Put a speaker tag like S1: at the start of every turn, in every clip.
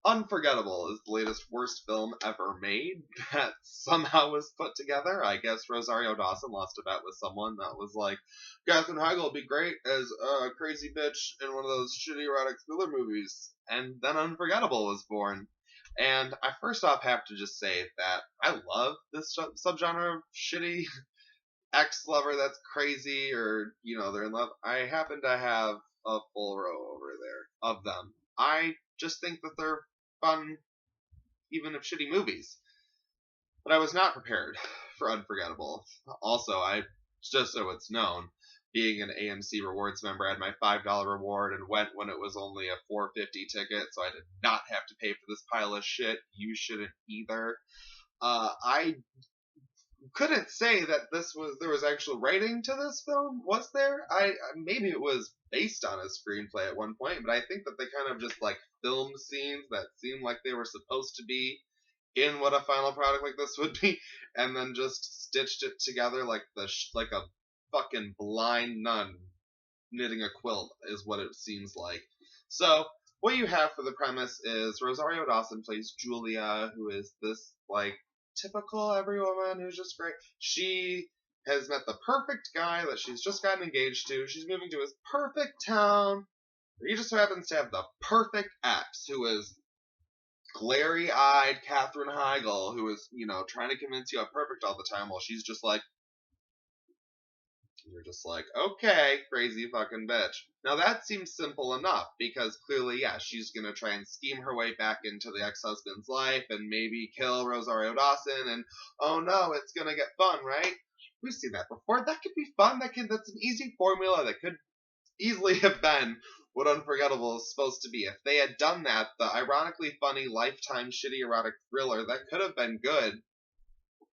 S1: Unforgettable is the latest worst film ever made that somehow was put together. I guess Rosario Dawson lost a bet with someone that was like, Katherine Heigl would be great as a crazy bitch in one of those shitty erotic thriller movies. And then Unforgettable was born. And I first off have to just say that I love this subgenre of shitty ex lover that's crazy or, they're in love. I happen to have a full row over there of them. I just think that they're fun, even if shitty movies. But I was not prepared for Unforgettable. Also, just so it's known, being an AMC Rewards member, I had my $5 reward and went when it was only a $4.50 ticket, so I did not have to pay for this pile of shit. You shouldn't either. I couldn't say that there was actual writing to this film. Was there? I maybe it was based on a screenplay at one point, but I think that they kind of just like filmed scenes that seemed like they were supposed to be in what a final product like this would be, and then just stitched it together like like a fucking blind nun knitting a quilt is what it seems like. So what you have for the premise is Rosario Dawson plays Julia, who is this like typical every woman who's just great. She has met the perfect guy that she's just gotten engaged to. She's moving to his perfect town. He just so happens to have the perfect ex, who is glary-eyed Katherine Heigl, who is, trying to convince you I'm perfect all the time, while she's just like, you're just like, okay, crazy fucking bitch. Now that seems simple enough, because clearly, yeah, she's gonna try and scheme her way back into the ex-husband's life and maybe kill Rosario Dawson, and oh no, it's gonna get fun, right? We've seen that before. That could be fun. That's an easy formula that could easily have been what Unforgettable is supposed to be. If they had done that, the ironically funny, lifetime shitty erotic thriller, that could have been good.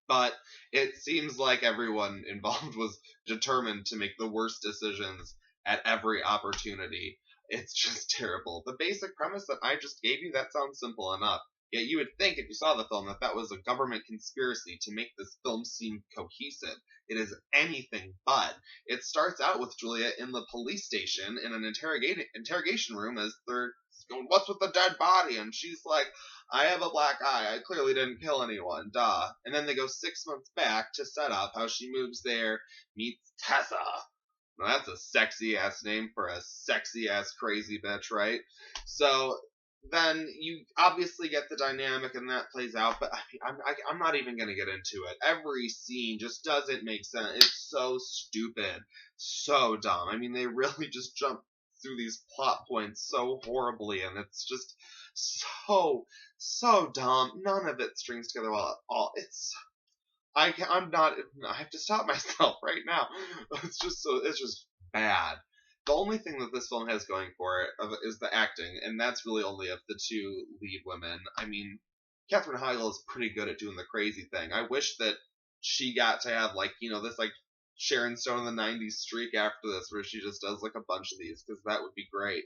S1: But it seems like everyone involved was determined to make the worst decisions at every opportunity. It's just terrible. The basic premise that I just gave you, that sounds simple enough. Yet you would think, if you saw the film, that that was a government conspiracy to make this film seem cohesive. It is anything but. It starts out with Julia in the police station in an interrogation room as they're going, "What's with the dead body?" And she's like, "I have a black eye. I clearly didn't kill anyone. Duh." And then they go 6 months back to set up how she moves there, meets Tessa. Now that's a sexy ass name for a sexy ass crazy bitch, right? So then you obviously get the dynamic and that plays out, but I'm not even going to get into it. Every scene just doesn't make sense. It's so stupid, so dumb. I mean, they really just jump through these plot points so horribly, and it's just so dumb. None of it strings together well at all. I'm not. I have to stop myself right now. It's just bad. The only thing that this film has going for it is the acting, and that's really only of the two lead women. I mean, Katherine Heigl is pretty good at doing the crazy thing. I wish that she got to have this like Sharon Stone in the '90s streak after this, where she just does like a bunch of these, because that would be great.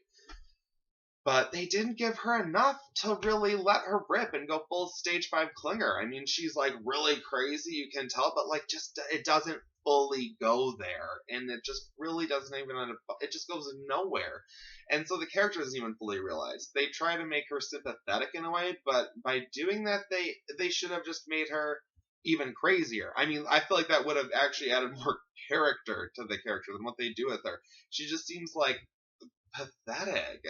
S1: But they didn't give her enough to really let her rip and go full stage 5 clinger. I mean, she's like really crazy, you can tell, but like just it doesn't fully go there, and it just really doesn't even it just goes nowhere. And so the character doesn't even fully realize. They try to make her sympathetic in a way, but by doing that they should have just made her even crazier. I mean, I feel like that would have actually added more character to the character than what they do with her. She just seems like pathetic.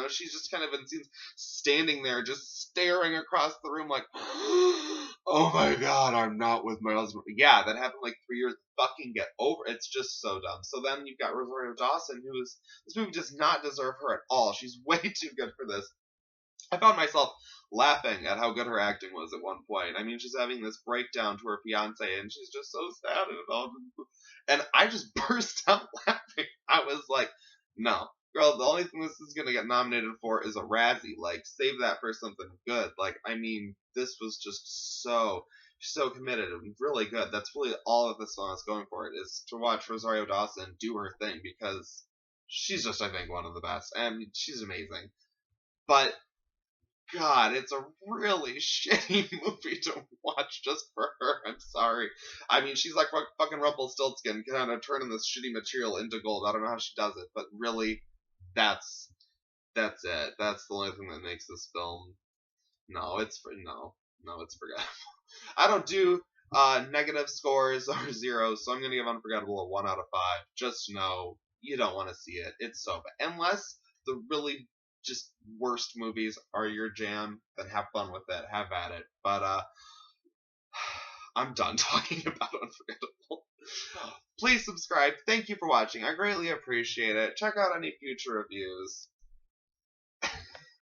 S1: She's just kind of been seen standing there, just staring across the room, like, "Oh my god, I'm not with my husband." Yeah, that happened like 3 years. Fucking get over. It's just so dumb. So then you've got Rosario Dawson, this movie does not deserve her at all. She's way too good for this. I found myself laughing at how good her acting was at one point. I mean, she's having this breakdown to her fiance, and she's just so sad and I just burst out laughing. I was like, no, girl, the only thing this is gonna get nominated for is a Razzie. Like, save that for something good. Like, I mean, this was just so committed and really good. That's really all of this song is going for. It is to watch Rosario Dawson do her thing, because she's just, I think, one of the best, and she's amazing. But God, it's a really shitty movie to watch just for her. I'm sorry. I mean, she's like fucking Rumpelstiltskin, kind of turning this shitty material into gold. I don't know how she does it, but really, that's it. That's the only thing that makes this film No, it's forgettable. I don't do negative scores or zeros, so I'm gonna give Unforgettable a 1 out of 5. Just know you don't want to see it. It's so bad. Unless the really just worst movies are your jam, then have fun with it. Have at it. But I'm done talking about Unforgettable. Please subscribe. Thank you for watching. I greatly appreciate it. Check out any future reviews.